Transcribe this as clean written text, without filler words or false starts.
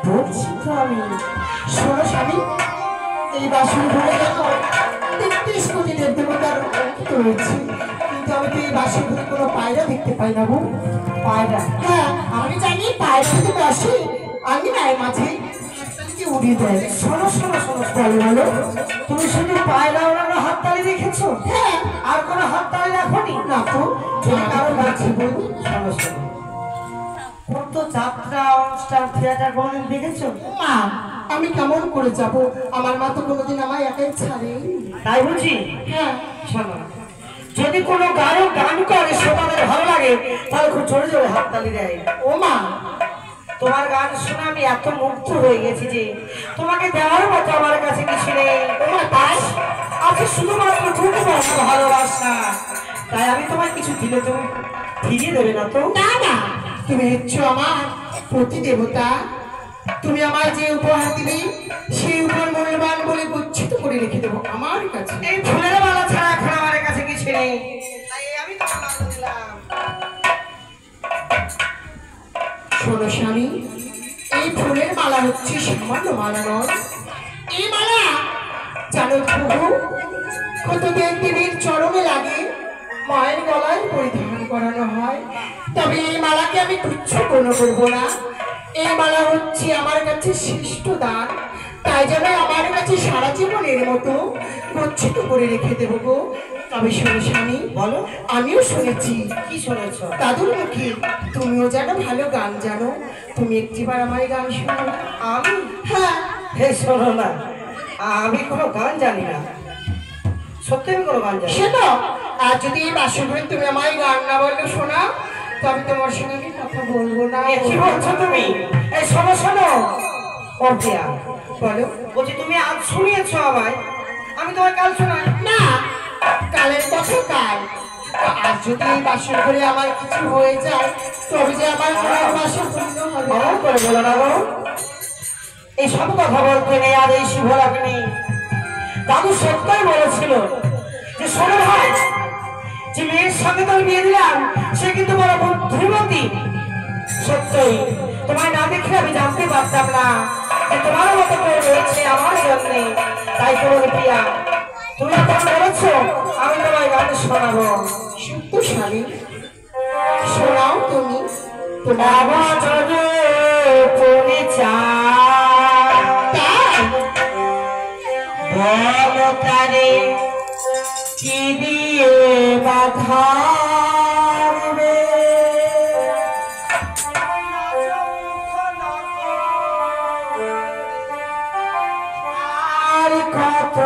বলছি তো আমি। শোনো স্বামী, এই বাসন ঘরে দেখো ৩৩ কোটি দেবদেবতার অঙ্কিত রয়েছে, কিন্তু আমি তো এই বাসন ঘরে কোনো পায়রা দেখতে পাই না গো। পায়রা? হ্যাঁ, আমি জানি পায়রা যদি বসে আঙিনায় মাঝে উড়িয়ে দেয়। শোনো শোনো শোনো, বলো বলো। তুমি শুধু পায়রা ওড়ানো হাততালি দেখেছো? হ্যাঁ। আর কোনো হাততালি দেখোনি? না তো। তুমি কারো কাছে বলবো। শোনো শোনো, তো যাত্রা অনুষ্ঠান থিয়েটার কোনদিন দেখেছো? মা, আমি কেমন করে যাব? আমার মা তো কোনোদিন আমায় একাই ছাড়ে। তাই বুঝি? হ্যাঁ। শোনো, যদি কোনো গায়ক গান করে শ্রোতাদের ভালো লাগে তাহলে খুব জোরে জোরে হাততালি দেয়। ও মা, তোমার গান শুনে আমি এত মুগ্ধ হয়ে গেছি যে তোমাকে দেওয়ার মতো আমার কাছে কিছু নেই। তোমার তাই আছে শুধুমাত্র তুমি ভালোবাসা। তাই আমি তোমায় কিছু দিলে তুমি ফিরিয়ে দেবে না তো? না না, তুমি হচ্ছো আমার প্রতি দেবতা। তুমি আমায় যে উপহার দিবে সেই উপহার মূল্যবান বলে গচ্ছিত করে রেখে দেবো আমার কাছে। এই ফুলের মালা ছাড়া এখন আমার কাছে কিছু নেই, তাই আমি তোমাকে দিলাম। শোনো স্বামী, এই ফুলের মালা হচ্ছে সামান্য মালা নয়। এই মালা জানো প্রভু, কত দেবীর চরণে লাগে, মায়ের গলায় পরিধান করানো হয়। তবে এই মালাকে আমি তুচ্ছ কোনো করবো না। এই মালা হচ্ছে আমার কাছে শ্রেষ্ঠ দান, তাই যেন আমার কাছে সারা জীবনের মতো গচ্ছিত করে রেখে দেবো গো। তবে শোনো স্বামী, বলো। আমিও শুনেছি। কি শুনেছ? দাদুর মুখে তুমিও জানো ভালো গান জানো, তুমি একটিবার আমার গান শোনো। আমি? হ্যাঁ। হে শোনো না, আমি কোনো গান জানি না, সত্যি আমি কোনো গান জানি। শোনো, আর যদি এই বাসুঘরে তুমি আমায় গান না বললে শোনা, তবে তোমার সঙ্গে আমি কথা বলবো না। কি বলছো তুমি? এই শোনো শোনো, অর্পিয়া বলো। বলছি তুমি আজ শুনিয়েছ আমায়, আমি তোমার কাল শোনাই না। কালের কথা কাল। আর যদি এই বাসন করে আমার কিছু হয়ে যায় তবে যে আমার বাসন পূর্ণ হবে। আমার করে বলো না গো, এই সব কথা বলতে নেই আর এই শুভরাকে নেই। দাদু সত্যই বলেছিল যে শোনো ভাই, যে মেয়ের সঙ্গে তোর বিয়ে দিলাম সে কিন্তু বড় বুদ্ধিমতী। সত্যই তোমায় না দেখে আমি জানতে পারতাম না যে তোমার মতো কেউ রয়েছে আমার জন্য। তাই তোমার প্রিয়া, তুমি এখন বলেছো আমি তোমায় গান শোনাবো। সত্য স্বামী, শোনাও তুমি। তোমার পরিচারে কি দিয়ে বাধা আর কত